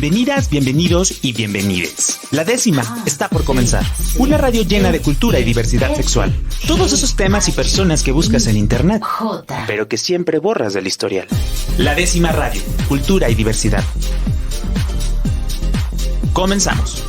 Bienvenidas, bienvenidos y bienvenides. La décima está por comenzar. Una radio llena de cultura y diversidad sexual. Todos esos temas y personas que buscas en internet, pero que siempre borras del historial. La décima radio, cultura y diversidad. Comenzamos.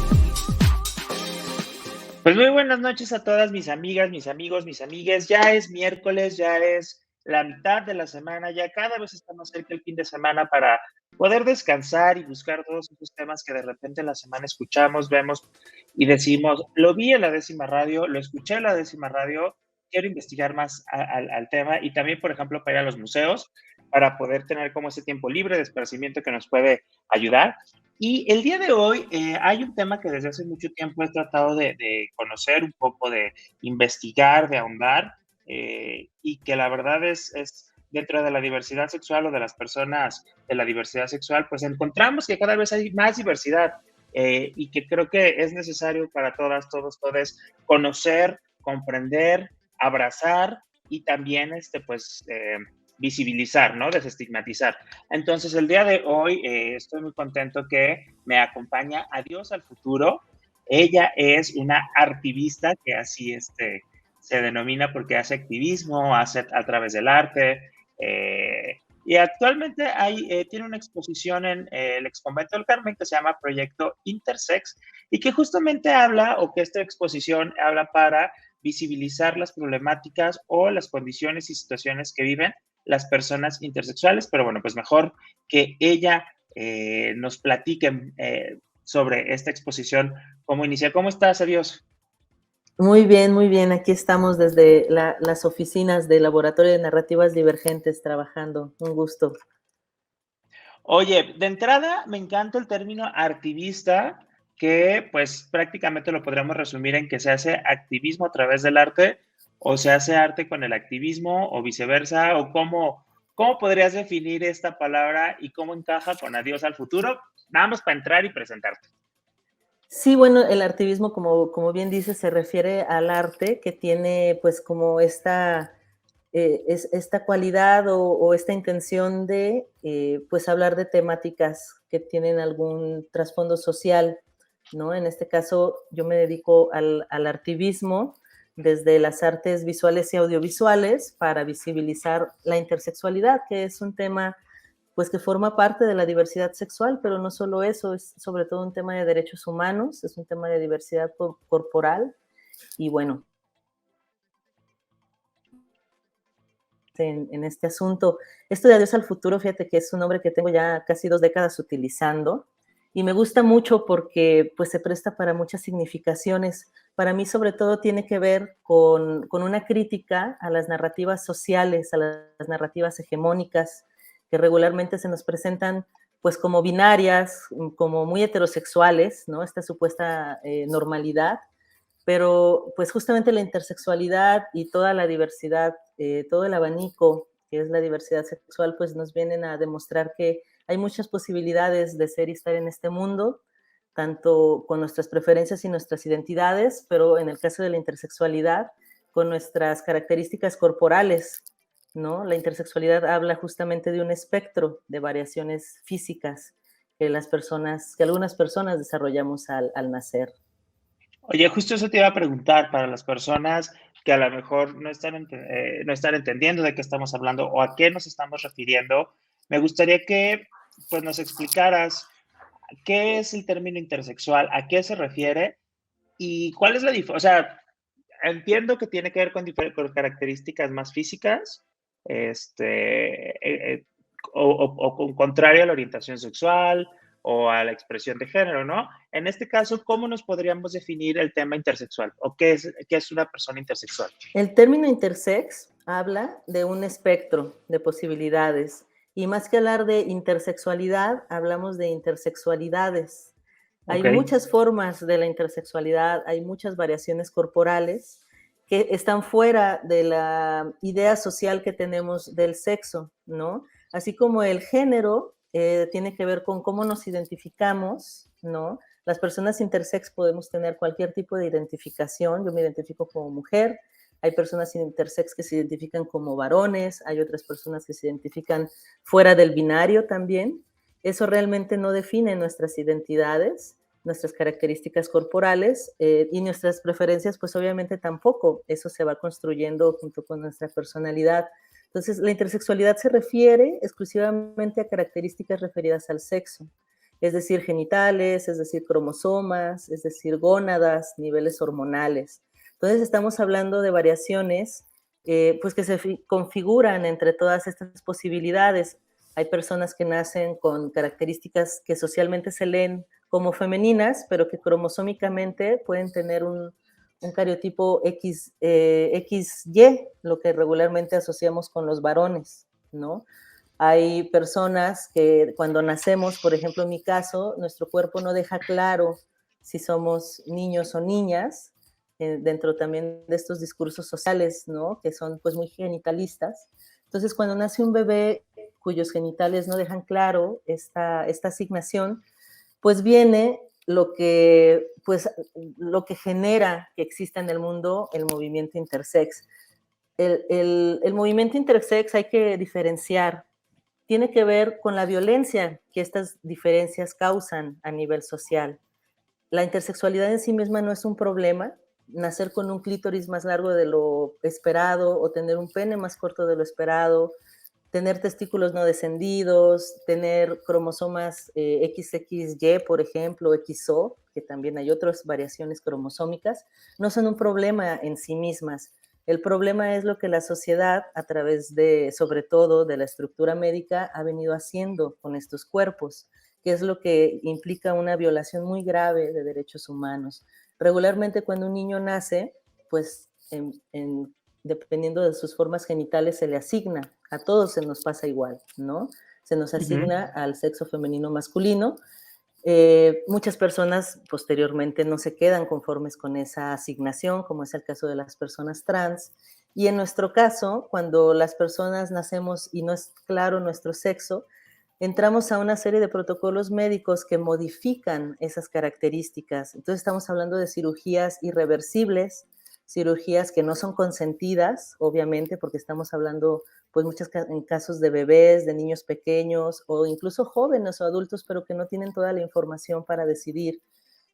Pues muy buenas noches a todas mis amigas, mis amigos, mis amigues. Ya es miércoles, ya es la mitad de la semana, ya cada vez estamos cerca del fin de semana para poder descansar y buscar todos esos temas que de repente en la semana escuchamos, vemos y decimos, lo vi en la décima radio, lo escuché en la décima radio, quiero investigar más al tema y también, por ejemplo, para ir a los museos, para poder tener como ese tiempo libre de esparcimiento que nos puede ayudar. Y el día de hoy hay un tema que desde hace mucho tiempo he tratado de conocer un poco, de investigar, de ahondar, y que la verdad es dentro de la diversidad sexual o de las personas de la diversidad sexual, pues encontramos que cada vez hay más diversidad y que creo que es necesario para todas, todos, todes conocer, comprender, abrazar y también visibilizar, ¿no? Desestigmatizar. Entonces, el día de hoy estoy muy contento que me acompaña Adiós al Futuro. Ella es una activista que así se denomina porque hace activismo, hace a través del arte, y actualmente tiene una exposición en el Exconvento del Carmen que se llama Proyecto Intersex y que justamente habla, o que esta exposición habla para visibilizar las problemáticas o las condiciones y situaciones que viven las personas intersexuales, pero bueno, pues mejor que ella nos platique sobre esta exposición, cómo inicia. ¿Cómo estás? Adiós. Muy bien, muy bien. Aquí estamos desde las oficinas del Laboratorio de Narrativas Divergentes trabajando. Un gusto. Oye, de entrada me encanta el término activista, que pues prácticamente lo podríamos resumir en que se hace activismo a través del arte o se hace arte con el activismo o viceversa, o cómo podrías definir esta palabra y cómo encaja con Adiós al Futuro. Vamos para entrar y presentarte. Sí, bueno, el activismo, como bien dices, se refiere al arte que tiene pues como esta cualidad o esta intención de pues hablar de temáticas que tienen algún trasfondo social, ¿no? En este caso yo me dedico al activismo desde las artes visuales y audiovisuales para visibilizar la intersexualidad, que es un tema pues que forma parte de la diversidad sexual, pero no solo eso, es sobre todo un tema de derechos humanos, es un tema de diversidad corporal y bueno, en este asunto. Esto de Adiós al Futuro, fíjate que es un nombre que tengo ya casi 2 décadas utilizando y me gusta mucho porque pues se presta para muchas significaciones. Para mí sobre todo tiene que ver con una crítica a las narrativas sociales, a las narrativas hegemónicas que regularmente se nos presentan pues como binarias, como muy heterosexuales, ¿no? Esta supuesta normalidad, pero pues justamente la intersexualidad y toda la diversidad, todo el abanico que es la diversidad sexual, pues nos vienen a demostrar que hay muchas posibilidades de ser y estar en este mundo, tanto con nuestras preferencias y nuestras identidades, pero en el caso de la intersexualidad, con nuestras características corporales, ¿no? La intersexualidad habla justamente de un espectro de variaciones físicas que algunas personas desarrollamos al nacer. Oye, justo eso te iba a preguntar para las personas que a lo mejor no están entendiendo de qué estamos hablando o a qué nos estamos refiriendo. Me gustaría que pues, nos explicaras qué es el término intersexual, a qué se refiere y cuál es la diferencia. O sea, entiendo que tiene que ver con características más físicas, o con contrario a la orientación sexual o a la expresión de género, ¿no? En este caso, ¿cómo nos podríamos definir el tema intersexual? ¿O qué es una persona intersexual? El término intersex habla de un espectro de posibilidades y más que hablar de intersexualidad, hablamos de intersexualidades. Hay Ok. muchas formas de la intersexualidad, hay muchas variaciones corporales que están fuera de la idea social que tenemos del sexo, ¿no? Así como el género tiene que ver con cómo nos identificamos, ¿no? Las personas intersex podemos tener cualquier tipo de identificación. Yo me identifico como mujer, hay personas intersex que se identifican como varones, hay otras personas que se identifican fuera del binario también. Eso realmente no define nuestras identidades, nuestras características corporales y nuestras preferencias, pues obviamente tampoco. Eso se va construyendo junto con nuestra personalidad. Entonces, la intersexualidad se refiere exclusivamente a características referidas al sexo, es decir, genitales, es decir, cromosomas, es decir, gónadas, niveles hormonales. Entonces, estamos hablando de variaciones pues que se configuran entre todas estas posibilidades. Hay personas que nacen con características que socialmente se leen como femeninas, pero que cromosómicamente pueden tener un cariotipo XY, lo que regularmente asociamos con los varones, ¿no? Hay personas que cuando nacemos, por ejemplo, en mi caso, nuestro cuerpo no deja claro si somos niños o niñas, dentro también de estos discursos sociales, ¿no? Que son pues muy genitalistas. Entonces, cuando nace un bebé cuyos genitales no dejan claro esta asignación, pues viene pues, lo que genera que exista en el mundo el movimiento intersex. El movimiento intersex hay que diferenciar, tiene que ver con la violencia que estas diferencias causan a nivel social. La intersexualidad en sí misma no es un problema. Nacer con un clítoris más largo de lo esperado o tener un pene más corto de lo esperado, tener testículos no descendidos, tener cromosomas XXY, por ejemplo, XO, que también hay otras variaciones cromosómicas, no son un problema en sí mismas. El problema es lo que la sociedad, a través de, sobre todo, de la estructura médica, ha venido haciendo con estos cuerpos, que es lo que implica una violación muy grave de derechos humanos. Regularmente cuando un niño nace, pues dependiendo de sus formas genitales se le asigna, a todos se nos pasa igual, ¿no? Se nos asigna al sexo femenino masculino. Muchas personas posteriormente no se quedan conformes con esa asignación, como es el caso de las personas trans. Y en nuestro caso, cuando las personas nacemos y no es claro nuestro sexo, entramos a una serie de protocolos médicos que modifican esas características. Entonces estamos hablando de cirugías irreversibles, cirugías que no son consentidas, obviamente, porque estamos hablando, pues, en casos de bebés, de niños pequeños, o incluso jóvenes o adultos, pero que no tienen toda la información para decidir.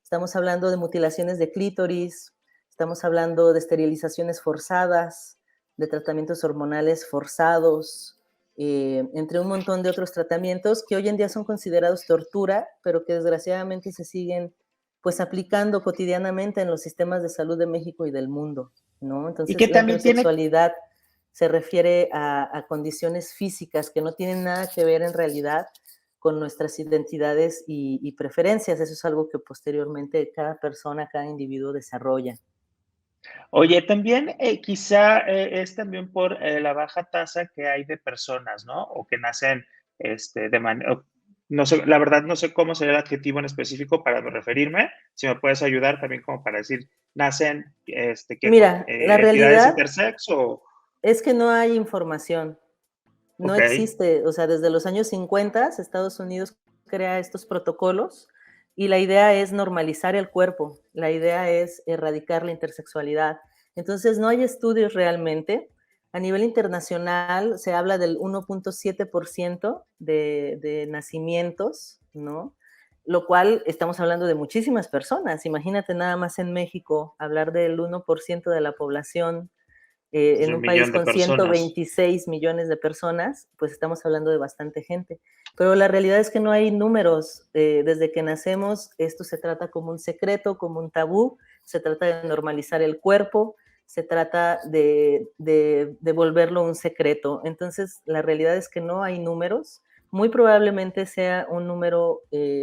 Estamos hablando de mutilaciones de clítoris, estamos hablando de esterilizaciones forzadas, de tratamientos hormonales forzados, entre un montón de otros tratamientos que hoy en día son considerados tortura, pero que desgraciadamente se siguen pues aplicando cotidianamente en los sistemas de salud de México y del mundo, ¿no? Y Entonces que la también tiene, intersexualidad se refiere a condiciones físicas que no tienen nada que ver en realidad con nuestras identidades y preferencias. Eso es algo que posteriormente cada persona, cada individuo desarrolla. oye, también quizá es también por la baja tasa que hay de personas, ¿no? O que nacen de manera, no sé, la verdad no sé cómo sería el adjetivo en específico para referirme, si me puedes ayudar también como para decir, nacen que con Mira, la entidades realidad intersex o, es que no hay información, no ok, existe, o sea, desde los años 50 Estados Unidos crea estos protocolos y la idea es normalizar el cuerpo, la idea es erradicar la intersexualidad. Entonces, no hay estudios realmente. A nivel internacional se habla del 1.7% de nacimientos, ¿no? Lo cual estamos hablando de muchísimas personas. Imagínate nada más en México hablar del 1% de la población pues, en un un país millón de con personas. 126 millones de personas, pues estamos hablando de bastante gente. Pero la realidad es que no hay números. Desde que nacemos, esto se trata como un secreto, como un tabú, se trata de normalizar el cuerpo, se trata de volverlo un secreto. Entonces, la realidad es que no hay números. Muy probablemente sea un número,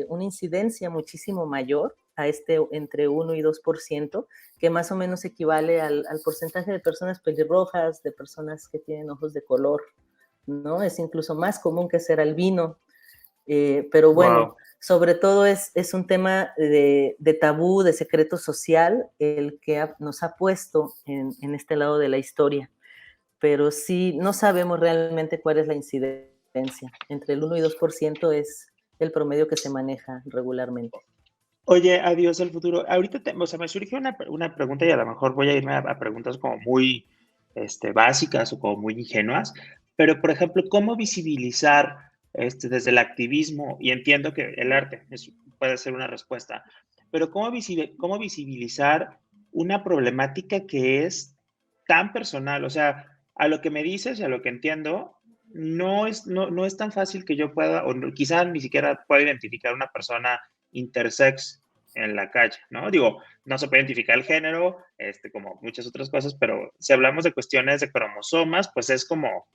una incidencia muchísimo mayor a entre 1 y 2%, que más o menos equivale al porcentaje de personas pelirrojas, de personas que tienen ojos de color, ¿no? Es incluso más común que ser albino, pero bueno, Wow. sobre todo es un tema de tabú, de secreto social, el que nos ha puesto en este lado de la historia, pero sí, no sabemos realmente cuál es la incidencia. Entre el 1 y 2% es el promedio que se maneja regularmente. Oye, adiós al futuro. Ahorita, o sea, me surgió una pregunta y a lo mejor voy a irme a preguntas como muy básicas o como muy ingenuas, pero por ejemplo, ¿cómo visibilizar desde el activismo, y entiendo que el arte puede ser una respuesta, pero ¿cómo visibilizar una problemática que es tan personal? O sea, a lo que me dices y a lo que entiendo, no es tan fácil que yo pueda, o no, quizá ni siquiera pueda identificar una persona intersex en la calle, ¿no? Digo, no se puede identificar el género, como muchas otras cosas, pero si hablamos de cuestiones de cromosomas, pues es como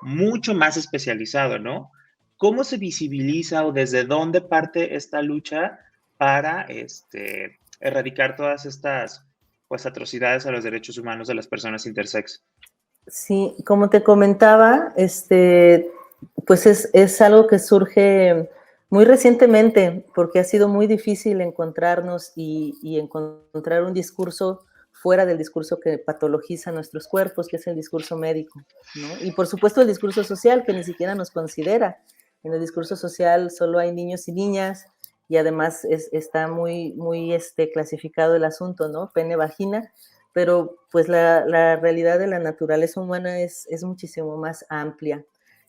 mucho más especializado, ¿no? ¿Cómo se visibiliza o desde dónde parte esta lucha para erradicar todas estas pues atrocidades a los derechos humanos de las personas intersex? Sí, como te comentaba, pues es algo que surge muy recientemente, porque ha sido muy difícil encontrarnos y encontrar un discurso fuera del discurso que patologiza nuestros cuerpos, que es el discurso médico, ¿no? Y por supuesto el discurso social, que ni siquiera nos considera. En el discurso social solo hay niños y niñas, y además está muy clasificado el asunto, ¿no? Pene, vagina, pero pues la realidad de la naturaleza humana es muchísimo más amplia.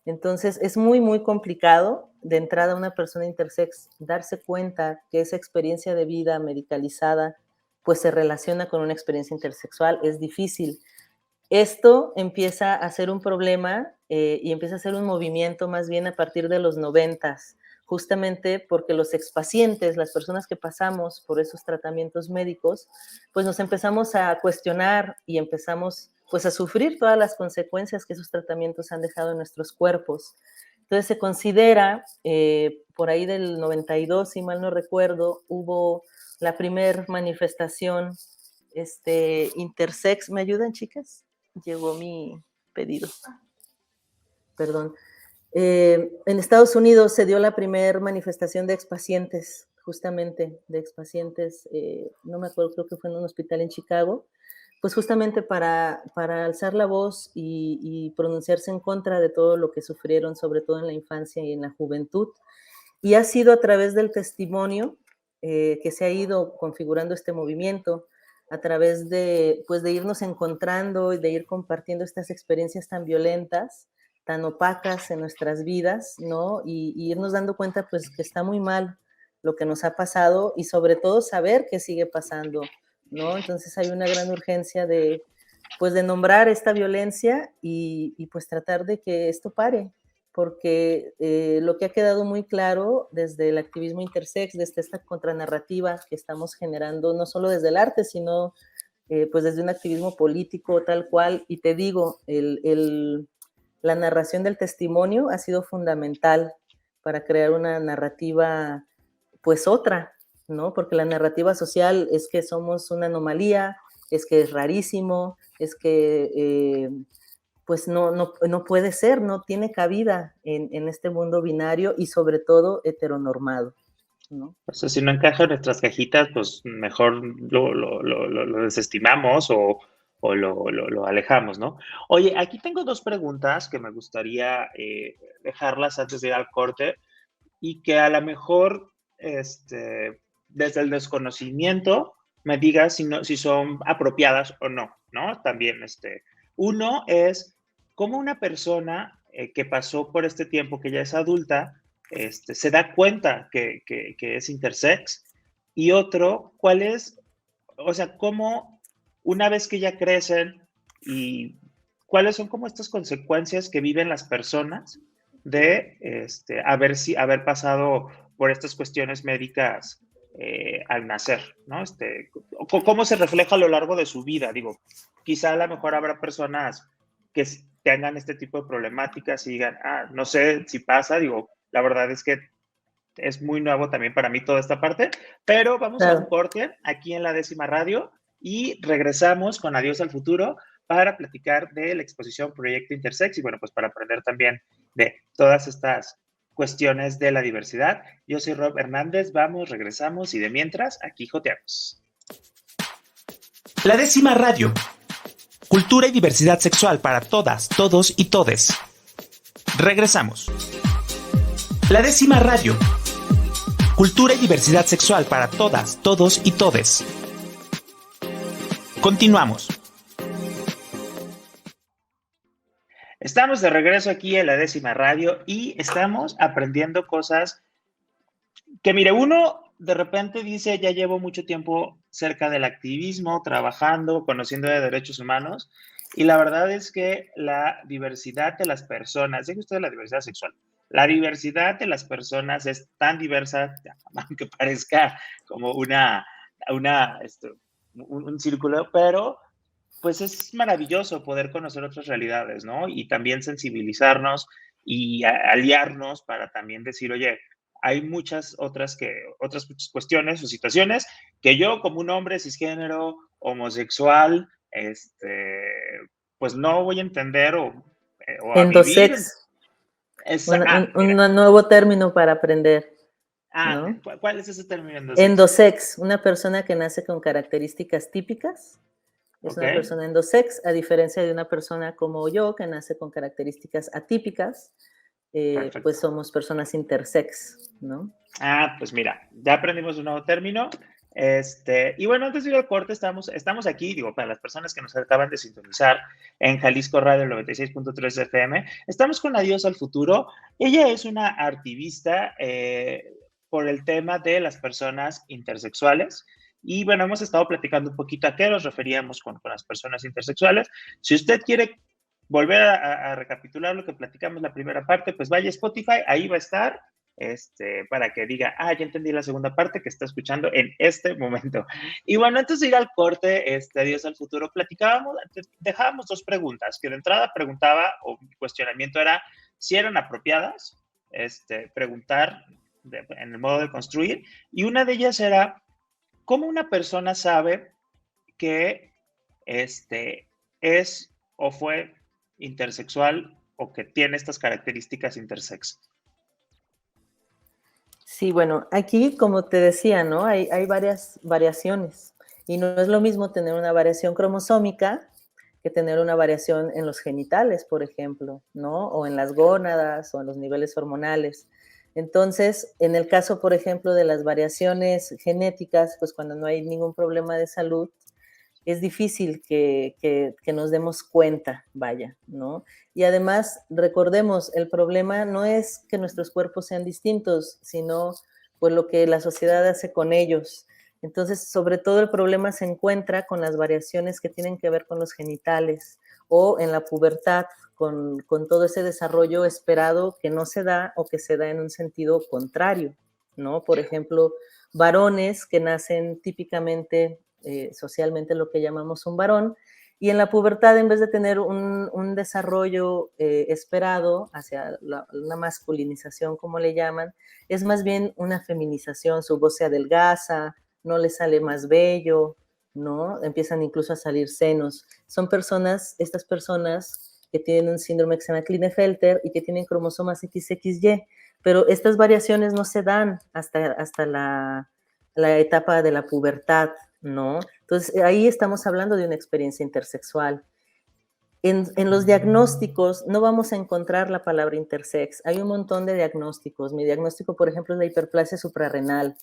Entonces es muy complicado de entrada una persona intersex darse cuenta que esa experiencia de vida medicalizada pues se relaciona con una experiencia intersexual, es difícil. Esto empieza a ser un problema y empieza a ser un movimiento más bien a partir de los 90s, justamente porque los expacientes, las personas que pasamos por esos tratamientos médicos, pues nos empezamos a cuestionar y empezamos pues a sufrir todas las consecuencias que esos tratamientos han dejado en nuestros cuerpos. Entonces se considera, por ahí del 92, si mal no recuerdo, hubo la primer manifestación intersex. ¿Me ayudan, chicas? Llegó mi pedido. Perdón. En Estados Unidos se dio la primera manifestación de expacientes, justamente de expacientes, no me acuerdo, creo que fue en un hospital en Chicago, pues justamente para alzar la voz y pronunciarse en contra de todo lo que sufrieron, sobre todo en la infancia y en la juventud. Y ha sido a través del testimonio que se ha ido configurando este movimiento, a través de, pues, de irnos encontrando y de ir compartiendo estas experiencias tan violentas, tan opacas en nuestras vidas, ¿no? Y irnos dando cuenta, pues, que está muy mal lo que nos ha pasado y sobre todo saber qué sigue pasando, ¿no? Entonces hay una gran urgencia de, pues, de nombrar esta violencia y pues tratar de que esto pare, porque lo que ha quedado muy claro desde el activismo intersex, desde esta contranarrativa que estamos generando, no solo desde el arte, sino pues desde un activismo político tal cual, y te digo, la narración del testimonio ha sido fundamental para crear una narrativa pues otra, ¿no? Porque la narrativa social es que somos una anomalía, es que es rarísimo, es que pues no puede ser, no tiene cabida en este mundo binario y sobre todo heteronormado, ¿no? O sea, si no encaja en nuestras cajitas, pues mejor lo desestimamos o lo alejamos, ¿no? Oye, aquí tengo dos preguntas que me gustaría dejarlas antes de ir al corte y que a lo mejor desde el desconocimiento me digas si son apropiadas o no, ¿no? También, uno es cómo una persona que pasó por este tiempo, que ya es adulta, se da cuenta que es intersex, y otro, ¿cuál es, o sea, cómo una vez que ya crecen y cuáles son como estas consecuencias que viven las personas de haber pasado por estas cuestiones médicas al nacer, ¿no? ¿Cómo se refleja a lo largo de su vida? Digo, quizá a lo mejor habrá personas que tengan este tipo de problemáticas y digan, no sé si pasa, digo, la verdad es que es muy nuevo también para mí toda esta parte, pero vamos a un corte aquí en la 10ª Radio y regresamos con Adiós al Futuro para platicar de la exposición Proyecto Intersex y bueno, pues para aprender también de todas estas cuestiones de la diversidad. Yo soy Rob Hernández, vamos, regresamos y de mientras, aquí joteamos. La 10ª Radio. Cultura y diversidad sexual para todas, todos y todes. Regresamos. La 10ª Radio. Cultura y diversidad sexual para todas, todos y todes. Continuamos. Estamos de regreso aquí en La Décima Radio y estamos aprendiendo cosas que, mire, uno de repente dice, ya llevo mucho tiempo cerca del activismo, trabajando, conociendo de derechos humanos, y la verdad es que la diversidad de las personas, deje usted la diversidad sexual, la diversidad de las personas es tan diversa, aunque parezca como un círculo, pero pues es maravilloso poder conocer otras realidades, ¿no? Y también sensibilizarnos y aliarnos para también decir, oye, hay otras muchas cuestiones o situaciones que yo como un hombre cisgénero, homosexual, pues no voy a entender o a vivir. Endosex, un Mira. nuevo término para aprender, ¿no? ¿Cuál es ese término endosex? Endosex, una persona que nace con características típicas, es Ok, una persona endosex, a diferencia de una persona como yo que nace con características atípicas, perfecto. pues somos personas intersex, ¿no? Pues mira, ya aprendimos un nuevo término. Y bueno, antes de ir al corte, estamos aquí, digo, para las personas que nos acaban de sintonizar en Jalisco Radio 96.3 FM, estamos con Adiós al Futuro. Ella es una activista por el tema de las personas intersexuales. Y bueno, hemos estado platicando un poquito a qué nos referíamos con las personas intersexuales. Si usted quiere volver a recapitular lo que platicamos la primera parte, pues vaya a Spotify, ahí va a estar para que diga, ya entendí la segunda parte que está escuchando en este momento. Y bueno, antes de ir al corte, Adiós al Futuro, dejábamos dos preguntas, que de entrada preguntaba, o mi cuestionamiento era, si eran apropiadas, preguntar en el modo de construir, y una de ellas era, ¿cómo una persona sabe que es o fue intersexual o que tiene estas características intersex? Sí, bueno, aquí, como te decía, ¿no? Hay varias variaciones y no es lo mismo tener una variación cromosómica que tener una variación en los genitales, por ejemplo, ¿no? O en las gónadas o en los niveles hormonales. Entonces, en el caso, por ejemplo, de las variaciones genéticas, pues cuando no hay ningún problema de salud, es difícil que nos demos cuenta, vaya, ¿no? Y además, recordemos, el problema no es que nuestros cuerpos sean distintos, sino pues lo que la sociedad hace con ellos. Entonces, sobre todo el problema se encuentra con las variaciones que tienen que ver con los genitales o en la pubertad, con todo ese desarrollo esperado que no se da o que se da en un sentido contrario, ¿no? Por ejemplo, varones que nacen típicamente socialmente lo que llamamos un varón, y en la pubertad, en vez de tener un desarrollo esperado hacia una masculinización, como le llaman, es más bien una feminización, su voz se adelgaza, no le sale más vello, ¿no? Empiezan incluso a salir senos. Son estas personas que tienen un síndrome que se llama Klinefelter y que tienen cromosomas XXY, pero estas variaciones no se dan hasta la etapa de la pubertad, ¿no? Entonces, ahí estamos hablando de una experiencia intersexual. En los diagnósticos no vamos a encontrar la palabra intersex. Hay un montón de diagnósticos. Mi diagnóstico, por ejemplo, es la hiperplasia suprarrenal,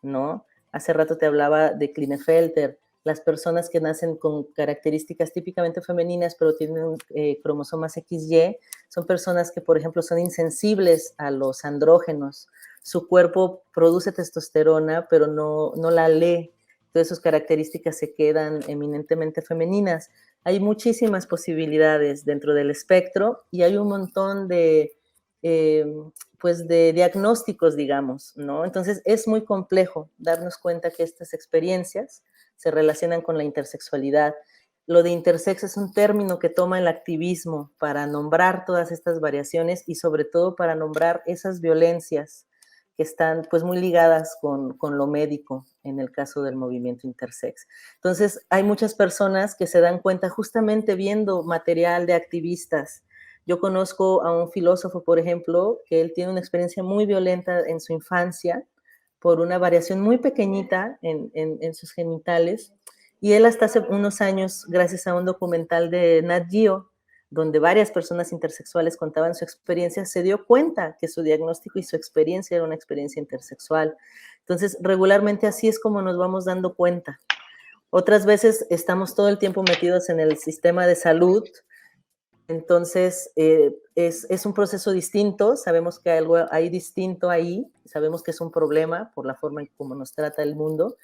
¿no? Hace rato te hablaba de Klinefelter. Las personas que nacen con características típicamente femeninas, pero tienen cromosomas XY, son personas que, por ejemplo, son insensibles a los andrógenos. Su cuerpo produce testosterona, pero no la lee. Entonces sus características se quedan eminentemente femeninas. Hay muchísimas posibilidades dentro del espectro y hay un montón pues de diagnósticos, digamos, ¿no? Entonces es muy complejo darnos cuenta que estas experiencias se relacionan con la intersexualidad. Lo de intersex es un término que toma el activismo para nombrar todas estas variaciones y sobre todo para nombrar esas violencias que están pues muy ligadas con lo médico en el caso del movimiento intersex. Entonces hay muchas personas que se dan cuenta justamente viendo material de activistas. Yo conozco a un filósofo, por ejemplo, que él tiene una experiencia muy violenta en su infancia por una variación muy pequeñita en sus genitales, y él hasta hace unos años, gracias a un documental de Nat Geo, donde varias personas intersexuales contaban su experiencia, se dio cuenta que su diagnóstico y su experiencia era una experiencia intersexual. Entonces, regularmente así es como nos vamos dando cuenta. Otras veces estamos todo el tiempo metidos en el sistema de salud, Entonces, es un proceso distinto, sabemos que algo hay distinto ahí, sabemos que es un problema por la forma en cómo nos trata el mundo.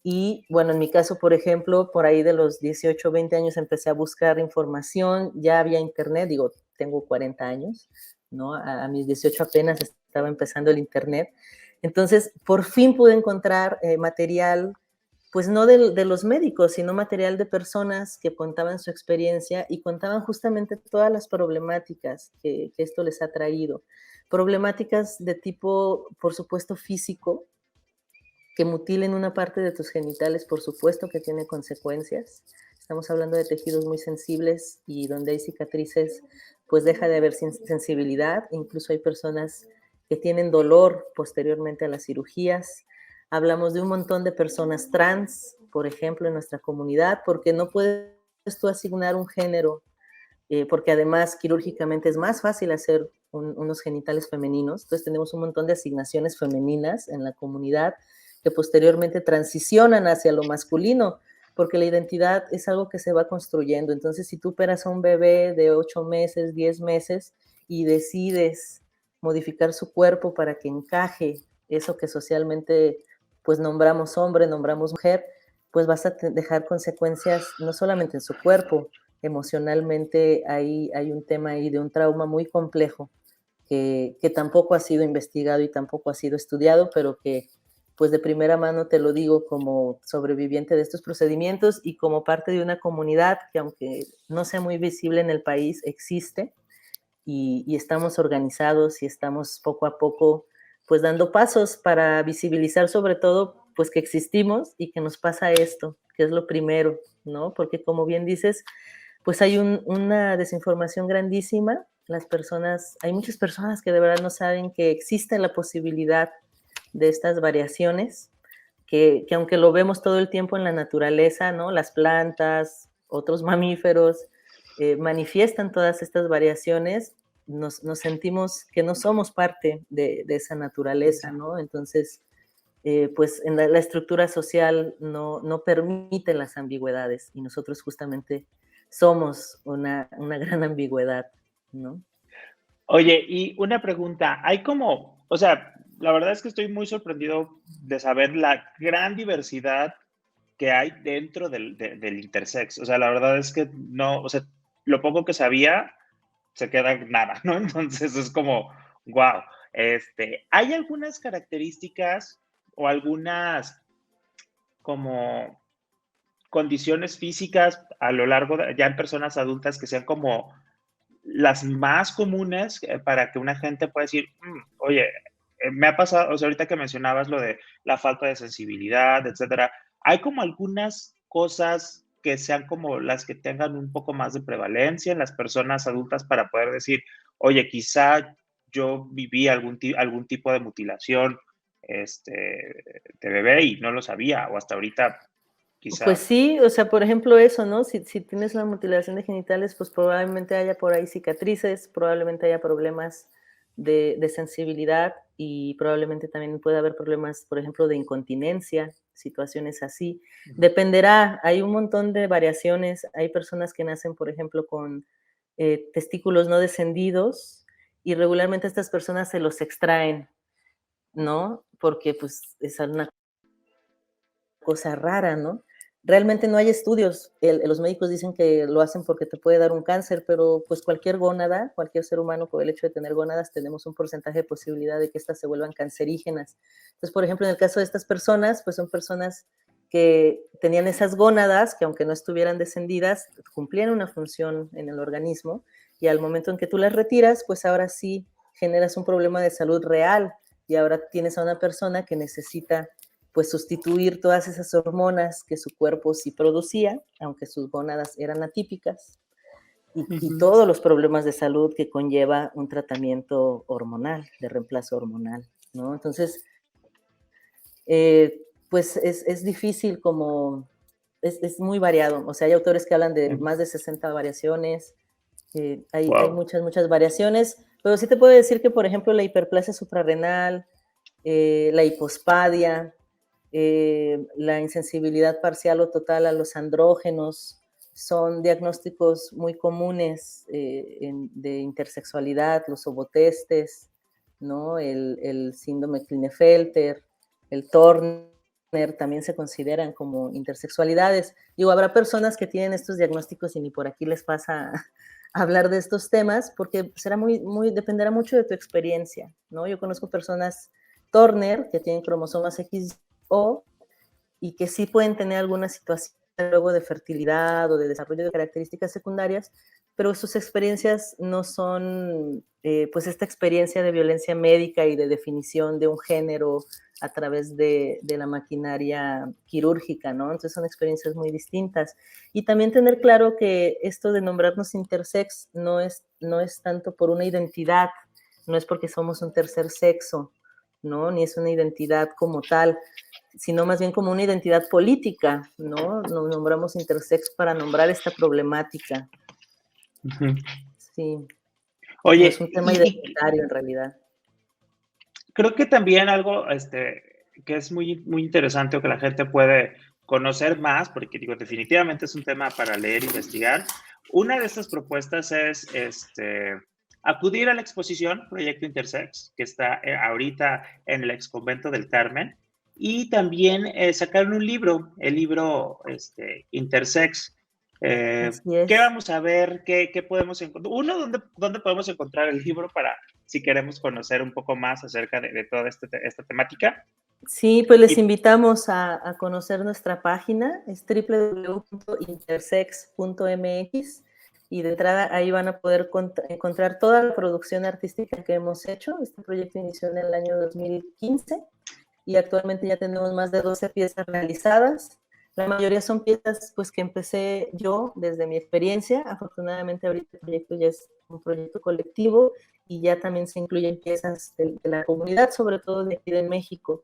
Y bueno, en mi caso, por ejemplo, por ahí de los 18, 20 años empecé a buscar información, ya había internet, digo, tengo 40 años, ¿no? A mis 18 apenas estaba empezando el internet. Entonces, por fin pude encontrar material, pues no de los médicos, sino material de personas que contaban su experiencia y contaban justamente todas las problemáticas que esto les ha traído. Problemáticas de tipo, por supuesto, físico, que mutilen una parte de tus genitales, por supuesto que tiene consecuencias. Estamos hablando de tejidos muy sensibles y donde hay cicatrices, pues deja de haber sensibilidad. Incluso hay personas que tienen dolor posteriormente a las cirugías. Hablamos de un montón de personas trans, por ejemplo, en nuestra comunidad, porque no puedes tú asignar un género, porque además quirúrgicamente es más fácil hacer unos genitales femeninos. Entonces tenemos un montón de asignaciones femeninas en la comunidad que posteriormente transicionan hacia lo masculino, porque la identidad es algo que se va construyendo. Entonces, si tú operas a un bebé de 8 meses, 10 meses y decides modificar su cuerpo para que encaje eso que socialmente pues nombramos hombre, nombramos mujer, pues vas a dejar consecuencias no solamente en su cuerpo, emocionalmente hay un tema ahí de un trauma muy complejo que tampoco ha sido investigado y tampoco ha sido estudiado, pero que pues de primera mano te lo digo como sobreviviente de estos procedimientos y como parte de una comunidad que aunque no sea muy visible en el país, existe y estamos organizados y estamos poco a poco pues dando pasos para visibilizar sobre todo pues que existimos y que nos pasa esto, que es lo primero, ¿no? Porque como bien dices, pues hay una desinformación grandísima. Hay muchas personas que de verdad no saben que existe la posibilidad de estas variaciones, que aunque lo vemos todo el tiempo en la naturaleza, ¿no? Las plantas, otros mamíferos, manifiestan todas estas variaciones, nos sentimos que no somos parte de esa naturaleza, ¿no? Entonces, pues en la estructura social no permite las ambigüedades y nosotros justamente somos una gran ambigüedad, ¿no? Oye, y una pregunta, hay como, o sea, la verdad es que estoy muy sorprendido de saber la gran diversidad que hay dentro del intersex. O sea, la verdad es que no, o sea, lo poco que sabía se queda en nada, ¿no? Entonces es como, wow. ¿Hay algunas características o algunas como condiciones físicas a lo largo de, ya en personas adultas que sean como las más comunes para que una gente pueda decir, oye, me ha pasado, o sea, ahorita que mencionabas lo de la falta de sensibilidad, etcétera, hay como algunas cosas que sean como las que tengan un poco más de prevalencia en las personas adultas para poder decir, oye, quizá yo viví algún tipo de mutilación de bebé y no lo sabía, o hasta ahorita Pues quizá. sí, o sea, por ejemplo, eso, ¿no? Si tienes una mutilación de genitales, pues probablemente haya por ahí cicatrices, probablemente haya problemas de sensibilidad y probablemente también puede haber problemas, por ejemplo, de incontinencia, situaciones así. Dependerá, hay un montón de variaciones. Hay personas que nacen, por ejemplo, con testículos no descendidos y regularmente estas personas se los extraen, ¿no? Porque pues es una cosa rara, ¿no? Realmente no hay estudios. Los médicos dicen que lo hacen porque te puede dar un cáncer, pero pues cualquier gónada, cualquier ser humano por el hecho de tener gónadas, tenemos un porcentaje de posibilidad de que éstas se vuelvan cancerígenas. Entonces, por ejemplo, en el caso de estas personas, pues son personas que tenían esas gónadas, que aunque no estuvieran descendidas, cumplían una función en el organismo, y al momento en que tú las retiras, pues ahora sí generas un problema de salud real, y ahora tienes a una persona que necesita pues sustituir todas esas hormonas que su cuerpo sí producía, aunque sus gónadas eran atípicas, y todos los problemas de salud que conlleva un tratamiento hormonal, de reemplazo hormonal, ¿no? Entonces, pues es difícil como, es muy variado, o sea, hay autores que hablan de más de 60 variaciones, hay Wow. muchas variaciones, pero sí te puedo decir que, por ejemplo, la hiperplasia suprarrenal, la hipospadia, la insensibilidad parcial o total a los andrógenos, son diagnósticos muy comunes de intersexualidad, los ovotestes, ¿no? El síndrome Klinefelter, el Turner, también se consideran como intersexualidades. Digo, habrá personas que tienen estos diagnósticos y ni por aquí les pasa a hablar de estos temas, porque será dependerá mucho de tu experiencia, ¿no? Yo conozco personas Turner que tienen cromosomas XO y que sí pueden tener alguna situación luego de fertilidad o de desarrollo de características secundarias, pero sus experiencias no son pues esta experiencia de violencia médica y de definición de un género a través de la maquinaria quirúrgica, ¿no? Entonces son experiencias muy distintas. Y también tener claro que esto de nombrarnos intersex no es tanto por una identidad, no es porque somos un tercer sexo, ¿no? Ni es una identidad como tal, sino más bien como una identidad política, ¿no? Nos nombramos intersex para nombrar esta problemática. Uh-huh. Sí. Oye, no es un tema identitario en realidad. Creo que también algo que es muy, muy interesante o que la gente puede conocer más, porque digo, definitivamente es un tema para leer e investigar. Una de estas propuestas es acudir a la exposición Proyecto Intersex, que está ahorita en el Exconvento del Carmen, y también sacar un libro, el libro Intersex. ¿Qué vamos a ver? ¿Qué podemos encontrar? Uno, ¿dónde podemos encontrar el libro para si queremos conocer un poco más acerca de toda esta temática? Sí, pues les invitamos a conocer nuestra página, es www.intersex.mx, y de entrada ahí van a poder encontrar toda la producción artística que hemos hecho. Este proyecto inició en el año 2015 y actualmente ya tenemos más de 12 piezas realizadas. La mayoría son piezas pues que empecé yo desde mi experiencia. Afortunadamente ahorita el proyecto ya es un proyecto colectivo y ya también se incluyen piezas de la comunidad, sobre todo de aquí de México.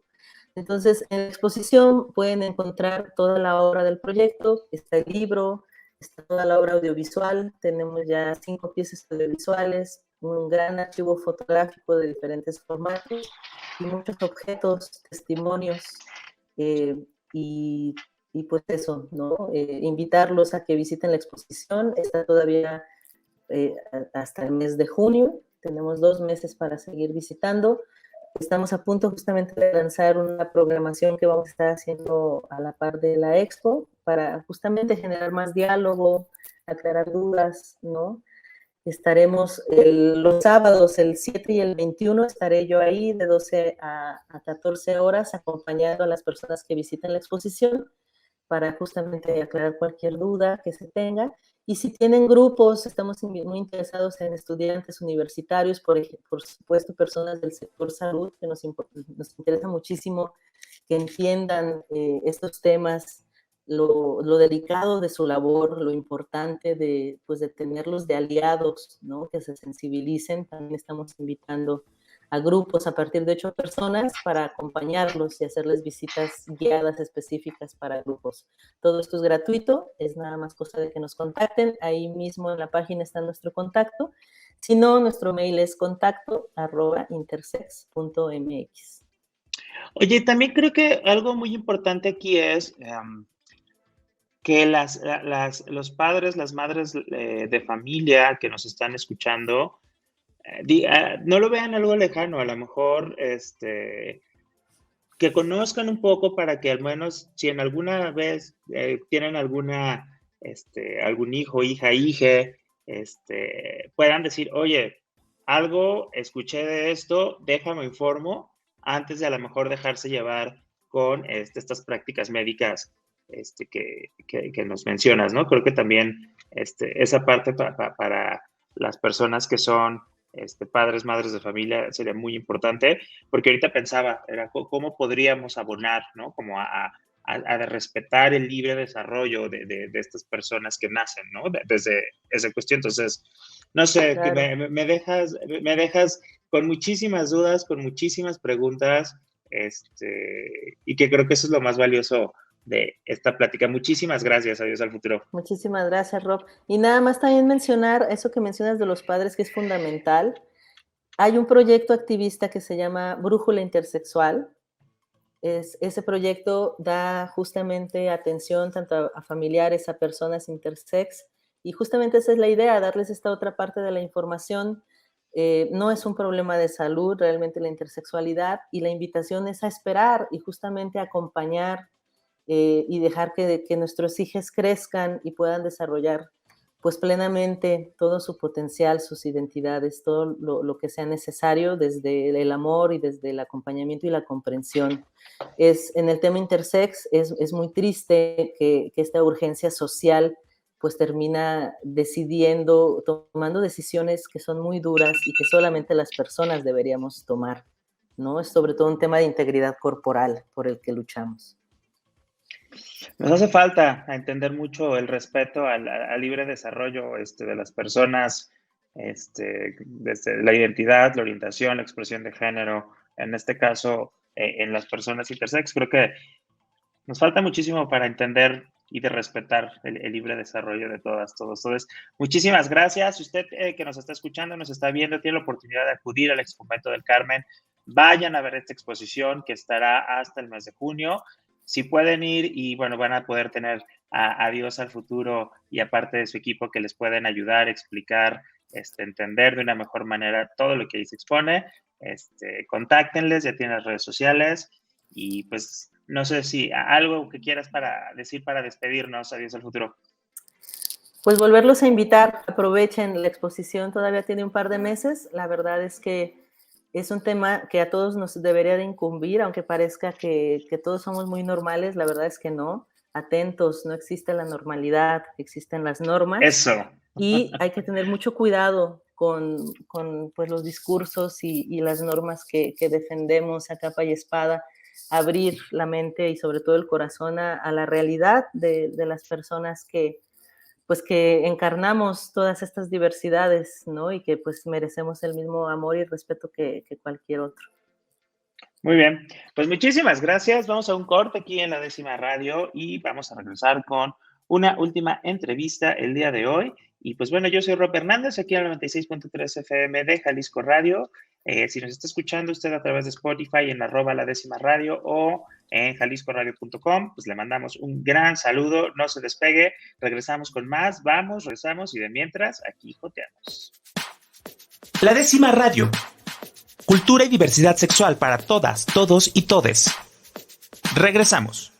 Entonces, en la exposición pueden encontrar toda la obra del proyecto, está el libro, está toda la obra audiovisual, tenemos ya 5 piezas audiovisuales, un gran archivo fotográfico de diferentes formatos y muchos objetos, testimonios, y pues eso, ¿no? Invitarlos a que visiten la exposición, está todavía hasta el mes de junio, tenemos 2 meses para seguir visitando. Estamos a punto justamente de lanzar una programación que vamos a estar haciendo a la par de la expo para justamente generar más diálogo, aclarar dudas, ¿no? Estaremos los sábados, el 7 y el 21, estaré yo ahí de 12 a 14 horas acompañando a las personas que visiten la exposición para justamente aclarar cualquier duda que se tenga. Y si tienen grupos, estamos muy interesados en estudiantes universitarios, por supuesto, personas del sector salud, que nos interesa muchísimo que entiendan estos temas, lo delicado de su labor, lo importante de tenerlos de aliados, ¿no? Que se sensibilicen. También estamos invitando a grupos a partir de 8 personas para acompañarlos y hacerles visitas guiadas específicas para grupos. Todo esto es gratuito, es nada más cosa de que nos contacten. Ahí mismo en la página está nuestro contacto. Si no, nuestro mail es contacto@intersex.mx. Oye, también creo que algo muy importante aquí es que los padres, las madres de familia que nos están escuchando, no lo vean algo lejano, a lo mejor que conozcan un poco para que al menos si en alguna vez tienen algún hijo, hija, hije, puedan decir, oye, algo escuché de esto, déjame informo, antes de a lo mejor dejarse llevar con estas prácticas médicas que nos mencionas, ¿no? Creo que también esa parte para las personas que son padres, madres de familia, sería muy importante, porque ahorita pensaba, era cómo podríamos abonar, ¿no? Como a respetar el libre desarrollo de estas personas que nacen, ¿no? Desde esa cuestión. Entonces, no sé, claro. Que me dejas con muchísimas dudas, con muchísimas preguntas, y que creo que eso es lo más valioso de esta plática. Muchísimas gracias. Adiós al futuro. Muchísimas gracias, Rob. Y nada más también mencionar eso que mencionas de los padres, que es fundamental. Hay un proyecto activista que se llama Brújula Intersexual, Ese proyecto da justamente atención tanto a familiares, a personas intersex, y justamente esa es la idea, darles esta otra parte de la información. No es un problema de salud realmente la intersexualidad, y la invitación es a esperar y justamente acompañar y dejar que nuestros hijos crezcan y puedan desarrollar pues plenamente todo su potencial, sus identidades, todo lo que sea necesario desde el amor y desde el acompañamiento y la comprensión. En el tema intersex es muy triste que esta urgencia social pues termina tomando decisiones que son muy duras y que solamente las personas deberíamos tomar, ¿no? Es sobre todo un tema de integridad corporal por el que luchamos. Nos hace falta entender mucho el respeto al libre desarrollo de las personas, desde la identidad, la orientación, la expresión de género, en este caso, en las personas intersex. Creo que nos falta muchísimo para entender y de respetar el libre desarrollo de todas, todos. Entonces, muchísimas gracias. Usted que nos está escuchando, nos está viendo, tiene la oportunidad de acudir al Exconvento del Carmen. Vayan a ver esta exposición que estará hasta el mes de junio. Si pueden ir y, bueno, van a poder tener a Dios al futuro y aparte de su equipo que les pueden ayudar, explicar, entender de una mejor manera todo lo que ahí se expone. Contáctenles, ya tienen las redes sociales y pues no sé si algo que quieras decir para despedirnos. Adiós al futuro. Pues volverlos a invitar, aprovechen la exposición, todavía tiene un par de meses. La verdad es que es un tema que a todos nos debería de incumbir, aunque parezca que todos somos muy normales, la verdad es que no. Atentos, no existe la normalidad, existen las normas. Eso. Y hay que tener mucho cuidado con pues, los discursos y las normas que defendemos a capa y espada, abrir la mente y sobre todo el corazón a la realidad de las personas que encarnamos todas estas diversidades, ¿no? Y que pues merecemos el mismo amor y respeto que cualquier otro. Muy bien, pues muchísimas gracias. Vamos a un corte aquí en La Décima Radio y vamos a regresar con una última entrevista el día de hoy. Y pues bueno, yo soy Rob Hernández, aquí en el 96.3 FM de Jalisco Radio. Si nos está escuchando usted a través de Spotify en @ladécima_radio o en jaliscoradio.com, pues le mandamos un gran saludo, no se despegue, regresamos con más, regresamos y de mientras, aquí joteamos. La Décima Radio. Cultura y diversidad sexual para todas, todos y todes. Regresamos.